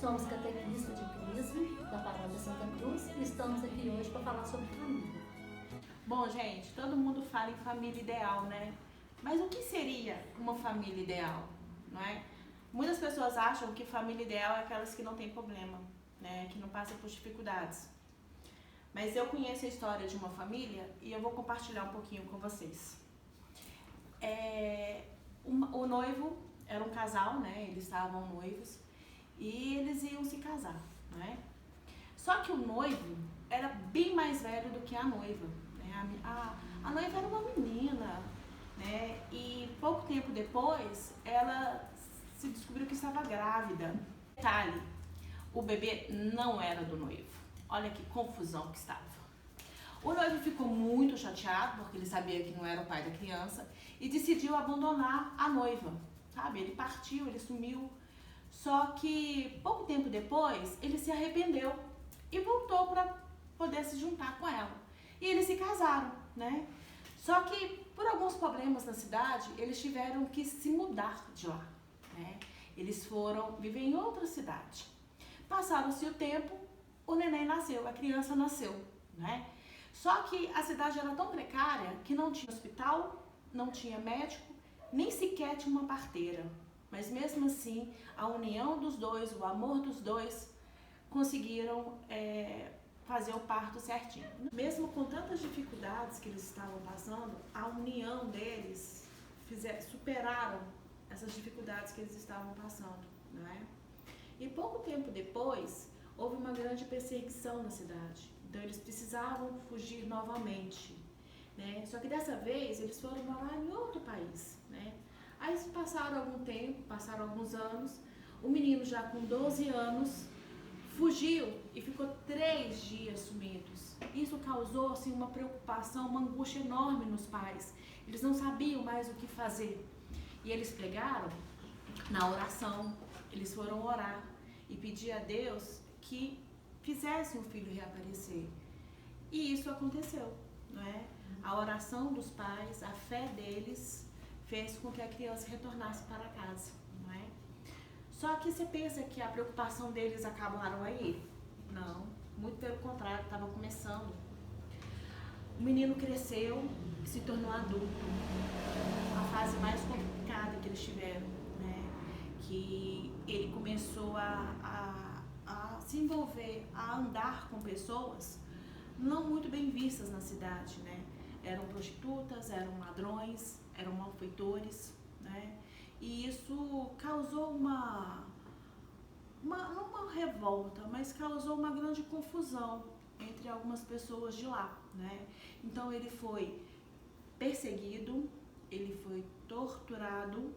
Somos catequistas de Crisma, da Paróquia Santa Cruz, e estamos aqui hoje para falar sobre família. Bom, gente, todo mundo fala em família ideal, né? Mas o que seria uma família ideal, não é? Muitas pessoas acham que família ideal é aquelas que não têm problema, né? Que não passam por dificuldades. Mas eu conheço a história de uma família e eu vou compartilhar um pouquinho com vocês. O noivo era um casal, né? Eles estavam noivos e eles iam se casar, né? Só que o noivo era bem mais velho do que a noiva, né? A noiva era uma menina, né? E pouco tempo depois ela se descobriu que estava grávida. Detalhe, o bebê não era do noivo. Olha que confusão que estava. O noivo ficou muito chateado, porque ele sabia que não era o pai da criança, e decidiu abandonar a noiva, sabe? Ele partiu, ele sumiu. Só que pouco tempo depois, ele se arrependeu e voltou para poder se juntar com ela. E eles se casaram, né? Só que por alguns problemas na cidade, eles tiveram que se mudar de lá, né? Eles foram viver em outra cidade. Passaram-se o tempo, o neném nasceu, a criança nasceu, né? Só que a cidade era tão precária que não tinha hospital, não tinha médico, nem sequer tinha uma parteira. Mas mesmo assim, a união dos dois, o amor dos dois, conseguiram fazer o parto certinho. Mesmo com tantas dificuldades que eles estavam passando, a união deles superaram essas dificuldades que eles estavam passando, não é? E pouco tempo depois, houve uma grande perseguição na cidade. Então eles precisavam fugir novamente, né? Só que dessa vez eles foram morar em outro país, né? Aí passaram algum tempo, passaram alguns anos, o menino já com 12 anos fugiu e ficou 3 dias sumidos. Isso causou assim, uma preocupação, uma angústia enorme nos pais. Eles não sabiam mais o que fazer. E eles pegaram na oração, eles foram orar e pedir a Deus que fizesse o filho reaparecer. E isso aconteceu, não é? A oração dos pais, a fé deles fez com que a criança retornasse para casa, não é? Só que você pensa que a preocupação deles acabaram aí? Não, muito pelo contrário, estava começando. O menino cresceu e se tornou adulto. A fase mais complicada que eles tiveram, né? Que ele começou a se envolver, a andar com pessoas não muito bem vistas na cidade, né? Eram prostitutas, eram ladrões, eram malfeitores, né? E isso causou não uma revolta, mas causou uma grande confusão entre algumas pessoas de lá, né? Então ele foi perseguido, ele foi torturado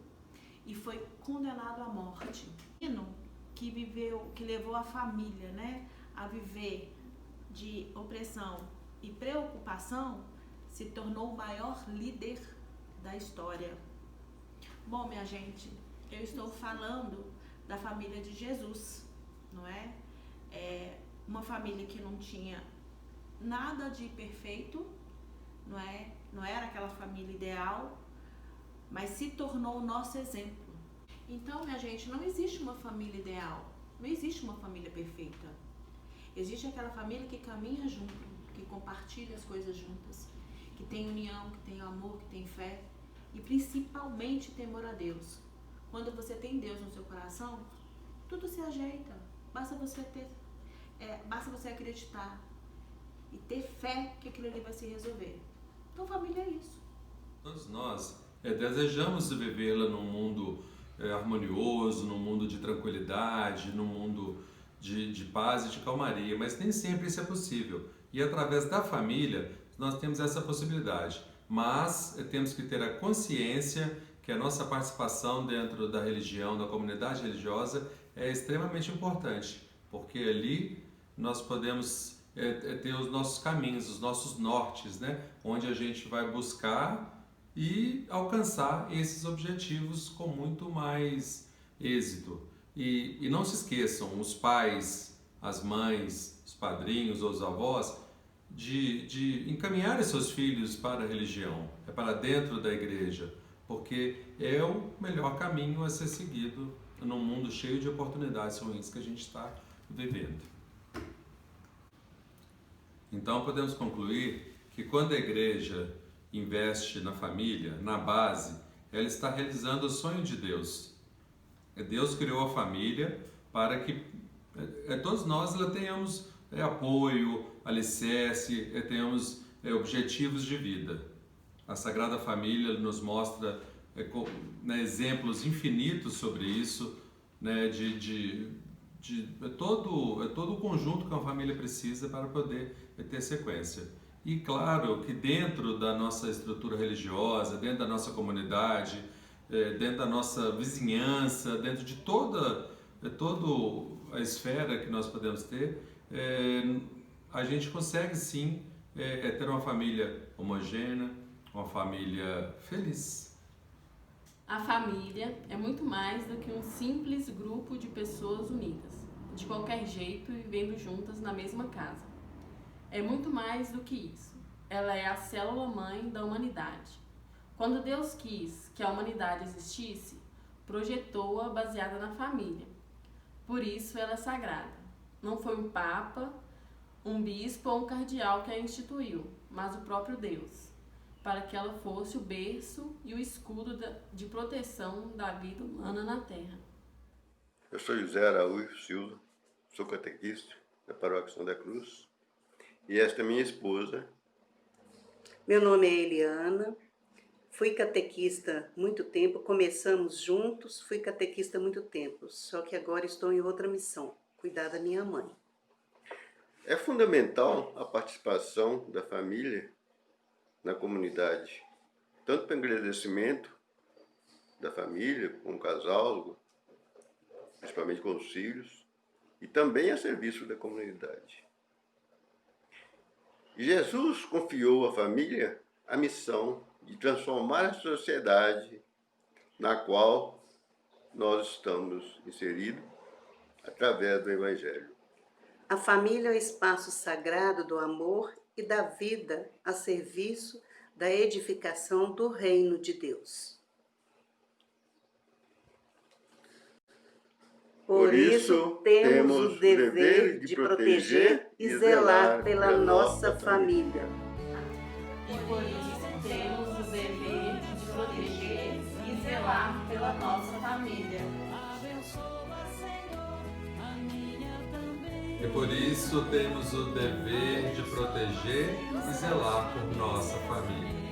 e foi condenado à morte. Que levou a família, né, a viver de opressão e preocupação, se tornou o maior líder da história. Bom, minha gente, eu estou falando da família de Jesus, não é? Uma família que não tinha nada de perfeito, não é? Não era aquela família ideal, mas se tornou o nosso exemplo. Então, minha gente, não existe uma família ideal, não existe uma família perfeita. Existe aquela família que caminha junto, que compartilha as coisas juntas, que tem união, que tem amor, que tem fé e principalmente temor a Deus. Quando você tem Deus no seu coração, tudo se ajeita. Basta você acreditar e ter fé que aquilo ali vai se resolver. Então, família é isso. Todos nós desejamos vivê-la num mundo harmonioso, num mundo de tranquilidade, num mundo de paz e de calmaria, mas nem sempre isso é possível. E através da família nós temos essa possibilidade, mas temos que ter a consciência que a nossa participação dentro da religião, da comunidade religiosa é extremamente importante, porque ali nós podemos ter os nossos caminhos, os nossos nortes, né? Onde a gente vai buscar e alcançar esses objetivos com muito mais êxito. E não se esqueçam, os pais, as mães, os padrinhos ou os avós, de encaminhar seus filhos para a religião, para dentro da igreja, porque é o melhor caminho a ser seguido num mundo cheio de oportunidades ruins que a gente está vivendo. Então podemos concluir que quando a igreja investe na família, na base, ela está realizando o sonho de Deus. Deus criou a família para que todos nós tenhamos apoio, alicerce, tenhamos objetivos de vida. A Sagrada Família nos mostra exemplos infinitos sobre isso, né, todo o conjunto que uma família precisa para poder ter sequência. E claro que dentro da nossa estrutura religiosa, dentro da nossa comunidade, dentro da nossa vizinhança, dentro de toda a esfera que nós podemos ter, a gente consegue sim ter uma família homogênea, uma família feliz. A família é muito mais do que um simples grupo de pessoas unidas, de qualquer jeito e vivendo juntas na mesma casa. É muito mais do que isso. Ela é a célula-mãe da humanidade. Quando Deus quis que a humanidade existisse, projetou-a baseada na família. Por isso ela é sagrada. Não foi um papa, um bispo ou um cardeal que a instituiu, mas o próprio Deus, para que ela fosse o berço e o escudo de proteção da vida humana na Terra. Eu sou José Araújo Silva, sou catequista da Paróquia Santa Cruz, e esta é minha esposa. Meu nome é Eliana, fui catequista muito tempo, começamos juntos, fui catequista muito tempo, só que agora estou em outra missão, cuidar da minha mãe. É fundamental a participação da família na comunidade, tanto para o engrandecimento da família, com o casal, principalmente com os filhos, e também a serviço da comunidade. Jesus confiou à família a missão de transformar a sociedade na qual nós estamos inseridos através do Evangelho. A família é o espaço sagrado do amor e da vida a serviço da edificação do reino de Deus. Por isso, temos o dever de proteger e zelar pela nossa família. E por isso temos o dever de proteger e zelar pela nossa família. E por isso temos o dever de proteger e zelar por nossa família.